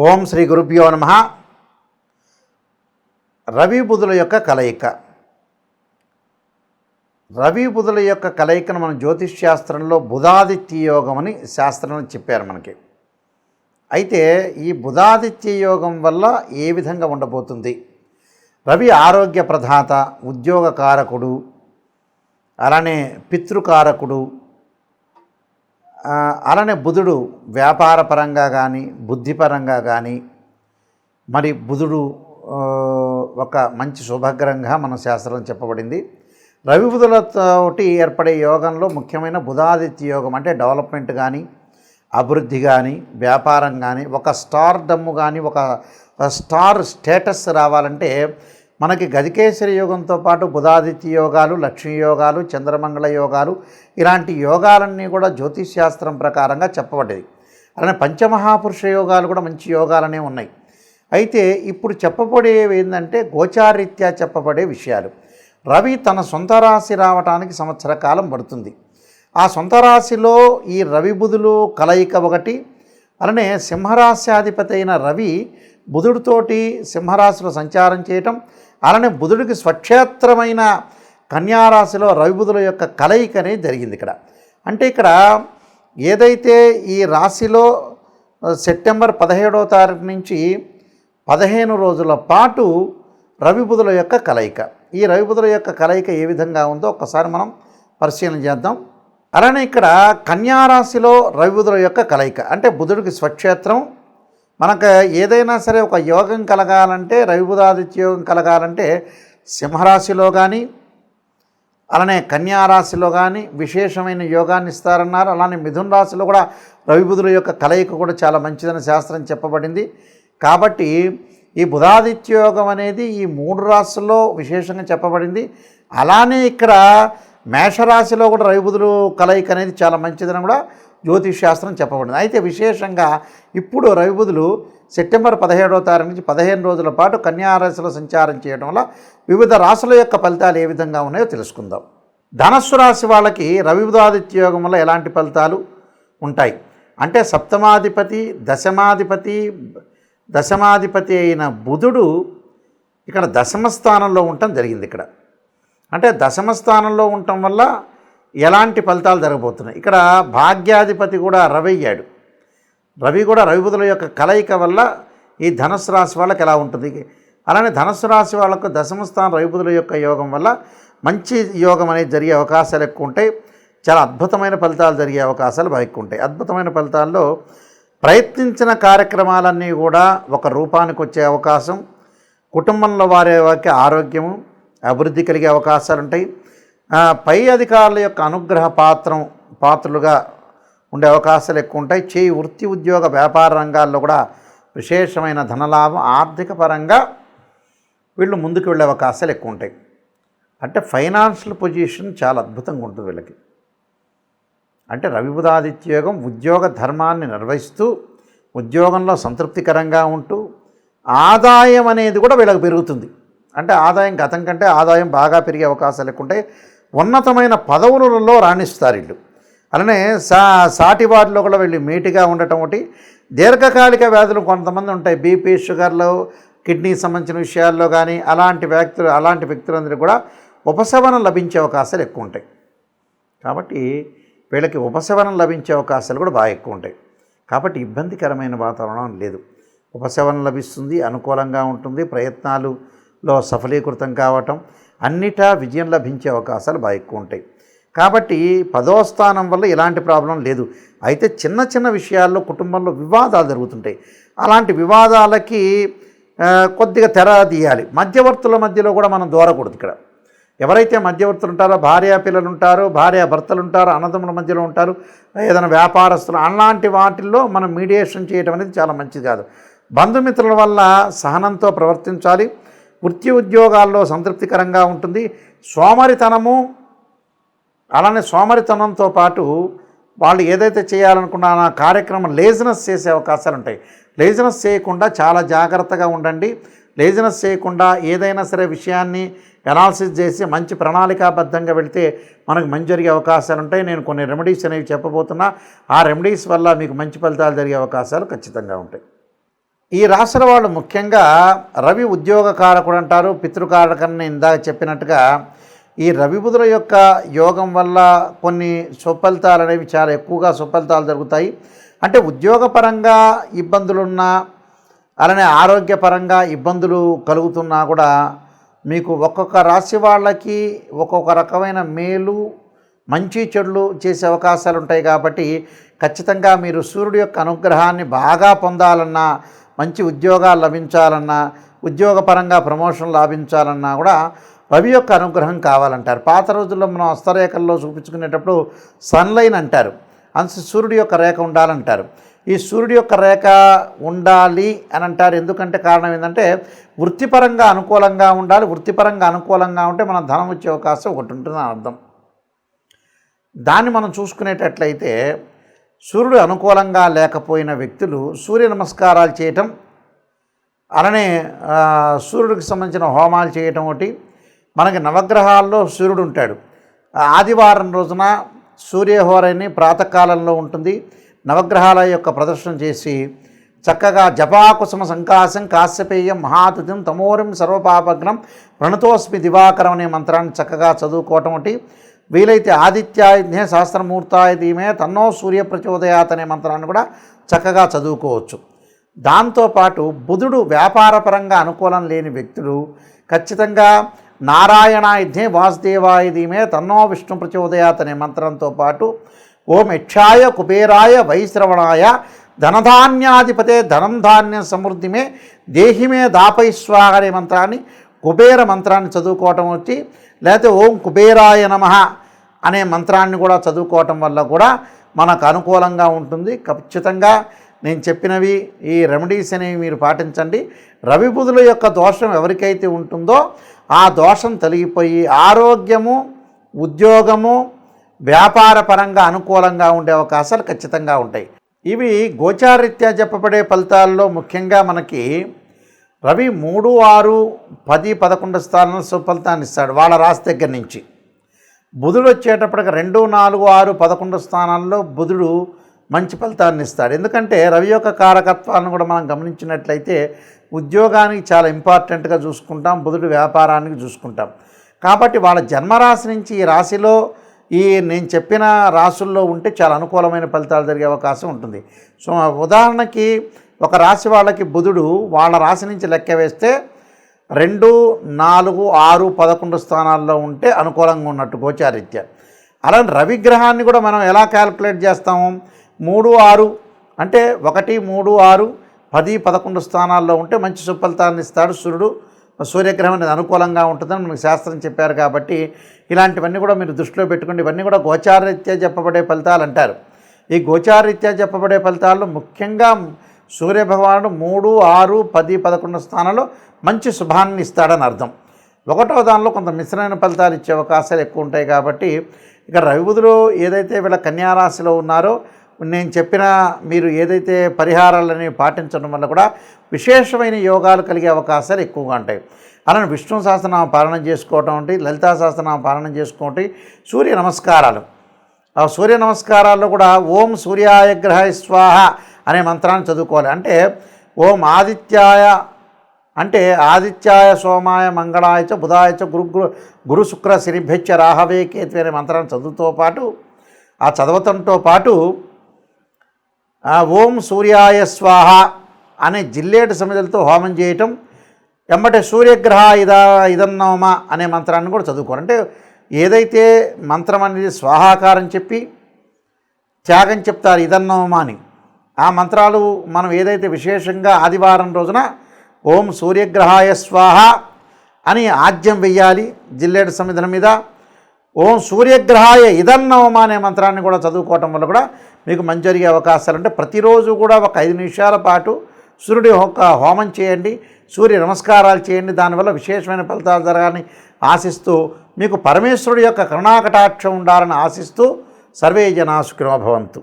ఓం శ్రీ గురుభ్యో నమః. రవి బుధుల యొక్క కలయిక. రవి బుధుల యొక్క కలయికను మనం జ్యోతిష్ శాస్త్రంలో బుధాదిత్య యోగం అని శాస్త్రంలో చెప్పారు మనకి. అయితే ఈ బుధాదిత్య యోగం వల్ల ఏ విధంగా ఉండబోతుంది? రవి ఆరోగ్య ప్రదాత, ఉద్యోగ కారకుడు, అలానే పితృకారకుడు, అలానే బుధుడు వ్యాపార పరంగా కానీ బుద్ధిపరంగా కానీ మరి బుధుడు ఒక మంచి శుభగ్రహంగా మన శాస్త్రం చెప్పబడింది. రవి బుధులతోటి ఏర్పడే యోగంలో ముఖ్యమైన బుధాదిత్య యోగం అంటే డెవలప్మెంట్ కానీ అభివృద్ధి కానీ వ్యాపారం కానీ ఒక స్టార్ డమ్ము కానీ ఒక స్టార్ స్టేటస్ రావాలంటే మనకి గజకేసరి యోగంతో పాటు బుధాదిత్య యోగాలు, లక్ష్మీ యోగాలు, చంద్రమంగళ యోగాలు ఇలాంటి యోగాలన్నీ కూడా జ్యోతిష్ శాస్త్రం ప్రకారంగా చెప్పబడ్డది. అలానే పంచమహాపురుష యోగాలు కూడా మంచి యోగాలనే ఉన్నాయి. అయితే ఇప్పుడు చెప్పబడేవి ఏంటంటే గోచారీత్యా చెప్పబడే విషయాలు. రవి తన సొంత రాశి రావటానికి సంవత్సర కాలం పడుతుంది. ఆ సొంత రాశిలో ఈ రవి బుధులు కలయిక ఒకటి. అలానే సింహరాశ్యాధిపతి అయిన రవి బుధుడితోటి సింహరాశిలో సంచారం చేయటం, అలానే బుధుడికి స్వక్షేత్రమైన కన్యారాశిలో రవి బుధుల యొక్క కలయిక అనేది జరిగింది ఇక్కడ. అంటే ఇక్కడ ఏదైతే ఈ రాశిలో సెప్టెంబర్ 17వ తారీఖు నుంచి 15 రోజుల పాటు రవి బుధుల యొక్క కలయిక. ఈ రవి బుధుల యొక్క కలయిక ఏ విధంగా ఉందో ఒక్కసారి మనం పరిశీలన చేద్దాం. అలానే ఇక్కడ కన్యారాశిలో రవి బుధుల యొక్క కలయిక అంటే బుధుడికి స్వక్షేత్రం. మనకు ఏదైనా సరే ఒక యోగం కలగాలంటే రవి బుధాదిత్య యోగం కలగాలంటే సింహరాశిలో కానీ అలానే కన్యారాశిలో కానీ విశేషమైన యోగాన్ని ఇస్తారన్నారు. అలానే మిథున రాశిలో కూడా రవి బుధుల యొక్క కలయిక కూడా చాలా మంచిదని శాస్త్రం చెప్పబడింది. కాబట్టి ఈ బుధాదిత్య యోగం అనేది ఈ 3 రాశుల్లో విశేషంగా చెప్పబడింది. అలానే ఇక్కడ మేషరాశిలో కూడా రవి బుధులు కలయిక అనేది చాలా మంచిదని కూడా జ్యోతిష్ శాస్త్రం చెప్పబడింది. అయితే విశేషంగా ఇప్పుడు రవి బుధులు సెప్టెంబర్ 17వ తారీఖు నుంచి 15 రోజుల పాటు కన్యారాశిలో సంచారం చేయడం వల్ల వివిధ రాశుల యొక్క ఫలితాలు ఏ విధంగా ఉన్నాయో తెలుసుకుందాం. ధనస్సు రాశి వాళ్ళకి రవి బుధాదిత్య యోగం వల్ల ఎలాంటి ఫలితాలు ఉంటాయి అంటే సప్తమాధిపతి దశమాధిపతి అయిన బుధుడు ఇక్కడ దశమ స్థానంలో ఉండటం జరిగింది. ఇక్కడ అంటే దశమ స్థానంలో ఉండటం వల్ల ఎలాంటి ఫలితాలు జరగబోతున్నాయి? ఇక్కడ భాగ్యాధిపతి కూడా రవి అయ్యాడు. రవి కూడా రవి బుధుల యొక్క కలయిక వల్ల ఈ ధనుస్సు రాశి వాళ్ళకి ఎలా ఉంటుంది? అలానే ధనుస్సు రాశి వాళ్ళకు దశమ స్థానం రవి బుధుల యొక్క యోగం వల్ల మంచి యోగం అనేది జరిగే అవకాశాలు ఎక్కువ ఉంటాయి. చాలా అద్భుతమైన ఫలితాలు జరిగే అవకాశాలు బాగా ఎక్కువ ఉంటాయి. అద్భుతమైన ఫలితాల్లో ప్రయత్నించిన కార్యక్రమాలన్నీ కూడా ఒక రూపానికి వచ్చే అవకాశం, కుటుంబంలో వారికి ఆరోగ్యము అభివృద్ధి కలిగే అవకాశాలు ఉంటాయి. పై అధికారుల యొక్క అనుగ్రహ పాత్రలుగా ఉండే అవకాశాలు ఎక్కువ ఉంటాయి. వృత్తి ఉద్యోగ వ్యాపార రంగాల్లో కూడా విశేషమైన ధనలాభం, ఆర్థిక పరంగా వీళ్ళు ముందుకు వెళ్ళే అవకాశాలు ఎక్కువ ఉంటాయి. అంటే ఫైనాన్షియల్ పొజిషన్ చాలా అద్భుతంగా ఉంటుంది వీళ్ళకి. అంటే రవి బుధాదిత్య యోగం ఉద్యోగ ధర్మాన్ని నిర్వహిస్తూ ఉద్యోగంలో సంతృప్తికరంగా ఉంటూ ఆదాయం అనేది కూడా వీళ్ళకి పెరుగుతుంది. అంటే ఆదాయం గతం కంటే ఆదాయం బాగా పెరిగే అవకాశాలు ఎక్కువ ఉంటాయి. ఉన్నతమైన పదవులలో రాణిస్తారు వీళ్ళు. అలానే సాటి వాటిలో కూడా వీళ్ళు మీటిగా ఉండటం ఒకటి. దీర్ఘకాలిక వ్యాధులు కొంతమంది ఉంటాయి, బీపీ, షుగర్లు, కిడ్నీ సంబంధించిన విషయాల్లో కానీ అలాంటి వ్యక్తులందరికీ కూడా ఉపశమనం లభించే అవకాశాలు ఎక్కువ ఉంటాయి. కాబట్టి వీళ్ళకి ఉపశమనం లభించే అవకాశాలు కూడా బాగా ఎక్కువ ఉంటాయి. కాబట్టి ఇబ్బందికరమైన వాతావరణం లేదు, ఉపశమనం లభిస్తుంది, అనుకూలంగా ఉంటుంది, ప్రయత్నాలులో సఫలీకృతం కావటం, అన్నిటా విజయం లభించే అవకాశాలు బాగా ఎక్కువ ఉంటాయి. కాబట్టి 10వ స్థానం వల్ల ఎలాంటి ప్రాబ్లం లేదు. అయితే చిన్న చిన్న విషయాల్లో కుటుంబంలో వివాదాలు జరుగుతుంటాయి. అలాంటి వివాదాలకి కొద్దిగా తెర తీయాలి. మధ్యవర్తుల మధ్యలో కూడా మనం దూరకూడదు. ఇక్కడ ఎవరైతే మధ్యవర్తులు ఉంటారో భార్య పిల్లలు ఉంటారు, భార్య భర్తలు ఉంటారు, అన్నదమ్ముల మధ్యలో ఉంటారు, ఏదైనా వ్యాపారస్తులు, అలాంటి వాటిల్లో మనం మీడియేషన్ చేయడం అనేది చాలా మంచిది కాదు. బంధుమిత్రుల వల్ల సహనంతో ప్రవర్తించాలి. వృత్తి ఉద్యోగాల్లో సంతృప్తికరంగా ఉంటుంది. సోమరితనంతో పాటు వాళ్ళు ఏదైతే చేయాలనుకున్నా ఆ కార్యక్రమం లేజినెస్ చేసే అవకాశాలు ఉంటాయి. లేజినెస్ చేయకుండా చాలా జాగ్రత్తగా ఉండండి. లేజినెస్ చేయకుండా ఏదైనా సరే విషయాన్ని అనాలిసిస్ చేసి మంచి ప్రణాళికాబద్ధంగా వెళితే మనకు మంచి జరిగే అవకాశాలు ఉంటాయి. నేను కొన్ని రెమెడీస్ అనేవి చెప్పబోతున్నా. ఆ రెమెడీస్ వల్ల మీకు మంచి ఫలితాలు జరిగే అవకాశాలు ఖచ్చితంగా ఉంటాయి. ఈ రాశుల వాళ్ళు ముఖ్యంగా రవి ఉద్యోగకారకుడు అంటారు, పితృకారకని ఇందాక చెప్పినట్టుగా ఈ రవి బుధుల యొక్క యోగం వల్ల కొన్ని సుఫలితాలు అనేవి చాలా ఎక్కువగా సుఫలితాలు జరుగుతాయి. అంటే ఉద్యోగపరంగా ఇబ్బందులున్నా, అలానే ఆరోగ్యపరంగా ఇబ్బందులు కలుగుతున్నా కూడా మీకు ఒక్కొక్క రాశి వాళ్ళకి ఒక్కొక్క రకమైన మేలు, మంచి చెడులు చేసే అవకాశాలు ఉంటాయి. కాబట్టి ఖచ్చితంగా మీరు సూర్యుడి యొక్క అనుగ్రహాన్ని బాగా పొందాలన్నా, మంచి ఉద్యోగాలు లభించాలన్నా, ఉద్యోగపరంగా ప్రమోషన్ లాభించాలన్నా కూడా రవి యొక్క అనుగ్రహం కావాలంటారు. పాత రోజుల్లో మనం హస్తరేఖల్లో చూపించుకునేటప్పుడు సన్లైన్ అంటారు, సూర్యుడి యొక్క రేఖ ఉండాలంటారు. ఈ సూర్యుడి యొక్క రేఖ ఉండాలి అని అంటారు. ఎందుకంటే కారణం ఏంటంటే వృత్తిపరంగా అనుకూలంగా ఉండాలి. వృత్తిపరంగా అనుకూలంగా ఉంటే మనం ధనం వచ్చే అవకాశం ఒకటి ఉంటుందని అర్థం. దాన్ని మనం చూసుకునేటట్లయితే సూర్యుడు అనుకూలంగా లేకపోయిన వ్యక్తులు సూర్య నమస్కారాలు చేయటం, అలానే సూర్యుడికి సంబంధించిన హోమాలు చేయటం ఒకటి. మనకి నవగ్రహాల్లో సూర్యుడు ఉంటాడు. ఆదివారం రోజున సూర్యహోరని ప్రాతకాలంలో ఉంటుంది. నవగ్రహాల యొక్క ప్రదర్శన చేసి చక్కగా జపాకుసుమ సంకాశం కాశ్యపేయం మహాతుతిం తమోరిం సర్వపాపగ్నం ప్రణతోస్మి దివాకరం అనే మంత్రాన్ని చక్కగా చదువుకోవటం ఒకటి. వీలైతే ఆదిత్యాయుధ్నే సహస్రమూర్తాయ ధీమే తన్నో సూర్య ప్రచోదయాత్ అనే మంత్రాన్ని కూడా చక్కగా చదువుకోవచ్చు. దాంతోపాటు బుధుడు వ్యాపారపరంగా అనుకూలం లేని వ్యక్తులు ఖచ్చితంగా నారాయణాయుధ్నే వాసుదేవాయ ధీమే తన్నో విష్ణు ప్రచోదయాత్ అనే మంత్రంతో పాటు ఓం యక్షాయ కుబేరాయ వైశ్రవణాయ ధనధాన్యాధిపతే ధనం ధాన్య సమృద్ధిమే దేహిమే దాపైస్వాహ అనే మంత్రాన్ని, కుబేర మంత్రాన్ని చదువుకోవటం వచ్చి, లేకపోతే ఓం కుబేరాయ నమః అనే మంత్రాన్ని కూడా చదువుకోవటం వల్ల కూడా మనకు అనుకూలంగా ఉంటుంది. ఖచ్చితంగా నేను చెప్పినవి ఈ రెమెడీస్ అనేవి మీరు పాటించండి. రవి బుధుల యొక్క దోషం ఎవరికైతే ఉంటుందో ఆ దోషం తొలగిపోయి ఆరోగ్యము, ఉద్యోగము, వ్యాపారపరంగా అనుకూలంగా ఉండే అవకాశాలు ఖచ్చితంగా ఉంటాయి. ఇవి గోచారరీత్యా చెప్పబడే ఫలితాల్లో ముఖ్యంగా మనకి రవి 3, 6, 10, 11 స్థానాల్లో సుఫలితాన్ని ఇస్తాడు వాళ్ళ రాశి దగ్గర నుంచి. బుధుడు వచ్చేటప్పటికి 2, 4, 6, 11 స్థానాల్లో బుధుడు మంచి ఫలితాన్ని ఇస్తాడు. ఎందుకంటే రవి యొక్క కారకత్వాలను కూడా మనం గమనించినట్లయితే ఉద్యోగానికి చాలా ఇంపార్టెంట్గా చూసుకుంటాం, బుధుడు వ్యాపారానికి చూసుకుంటాం. కాబట్టి వాళ్ళ జన్మరాశి నుంచి ఈ రాశిలో నేను చెప్పిన రాశుల్లో ఉంటే చాలా అనుకూలమైన ఫలితాలు జరిగే అవకాశం ఉంటుంది. సో ఉదాహరణకి ఒక రాశి వాళ్ళకి బుధుడు వాళ్ళ రాశి నుంచి లెక్క వేస్తే 2, 4, 6, 11 స్థానాల్లో ఉంటే అనుకూలంగా ఉన్నట్టు గోచారీత్యా. అలానే రవిగ్రహాన్ని కూడా మనం ఎలా క్యాలిక్యులేట్ చేస్తాము? 3, 6 అంటే 1, 3, 6, 10, 11 స్థానాల్లో ఉంటే మంచి సుఫలితాన్ని ఇస్తాడు సూర్యుడు. సూర్యగ్రహం అనేది అనుకూలంగా ఉంటుందని మనకు శాస్త్రం చెప్పారు. కాబట్టి ఇలాంటివన్నీ కూడా మీరు దృష్టిలో పెట్టుకోండి. ఇవన్నీ కూడా గోచారరీత్యా చెప్పబడే ఫలితాలు అంటారు. ఈ గోచారరీత్యా చెప్పబడే ఫలితాల్లో ముఖ్యంగా సూర్యభగవానుడు 3, 6, 10, 11 స్థానాల్లో మంచి శుభాన్ని ఇస్తాడని అర్థం. 1వ దానిలో కొంత మిశ్రమైన ఫలితాలు ఇచ్చే అవకాశాలు ఎక్కువ ఉంటాయి. కాబట్టి ఇక రవి బుధులు ఏదైతే వీళ్ళ కన్యారాశిలో ఉన్నారో నేను చెప్పిన మీరు ఏదైతే పరిహారాలని పాటించడం వల్ల కూడా విశేషమైన యోగాలు కలిగే అవకాశాలు ఎక్కువగా ఉంటాయి. అలానే విష్ణు సహస్రనామ పారాయణం చేసుకోవటం అంటే, లలితా సహస్రనామ పారాయణం చేసుకోవటం, సూర్య నమస్కారాలు. ఆ సూర్య నమస్కారాల్లో కూడా ఓం సూర్యాయ గ్రహాయ స్వాహ అనే మంత్రాన్ని చదువుకోవాలి. అంటే ఓం ఆదిత్యాయ అంటే ఆదిత్యాయ సోమాయ మంగళాయ చ బుధాయ చ గురు శుక్ర శనిభ్యచ్చ రాహవే కేతు అనే మంత్రాన్ని చదవటంతో పాటు ఓం సూర్యాయ స్వాహ అనే జిల్లేడు సమిధులతో హోమం చేయటం, ఎంబటే సూర్యగ్రహ ఇదన్నోమ అనే మంత్రాన్ని కూడా చదువుకోవాలి. అంటే ఏదైతే మంత్రం అనేది స్వాహాకారం చెప్పి త్యాగం చెప్తారు ఇదన్నోమ అని, ఆ మంత్రాలు మనం ఏదైతే విశేషంగా ఆదివారం రోజున ఓం సూర్యగ్రహాయ స్వాహ అని ఆజ్యం వెయ్యాలి జిల్లేడు సమిధుల మీద. ఓం సూర్యగ్రహాయ ఇదన్నోమ అనే మంత్రాన్ని కూడా చదువుకోవటం వల్ల కూడా మీకు మంచి జరిగే అవకాశాలు అంటే ప్రతిరోజు కూడా ఒక 5 నిమిషాల పాటు సూర్యుడి యొక్క హోమం చేయండి, సూర్య నమస్కారాలు చేయండి. దానివల్ల విశేషమైన ఫలితాలు జరగాలని ఆశిస్తూ, మీకు పరమేశ్వరుడి యొక్క కరుణాకటాక్షం ఉండాలని ఆశిస్తూ సర్వే జనా సుఖినో భవంతు.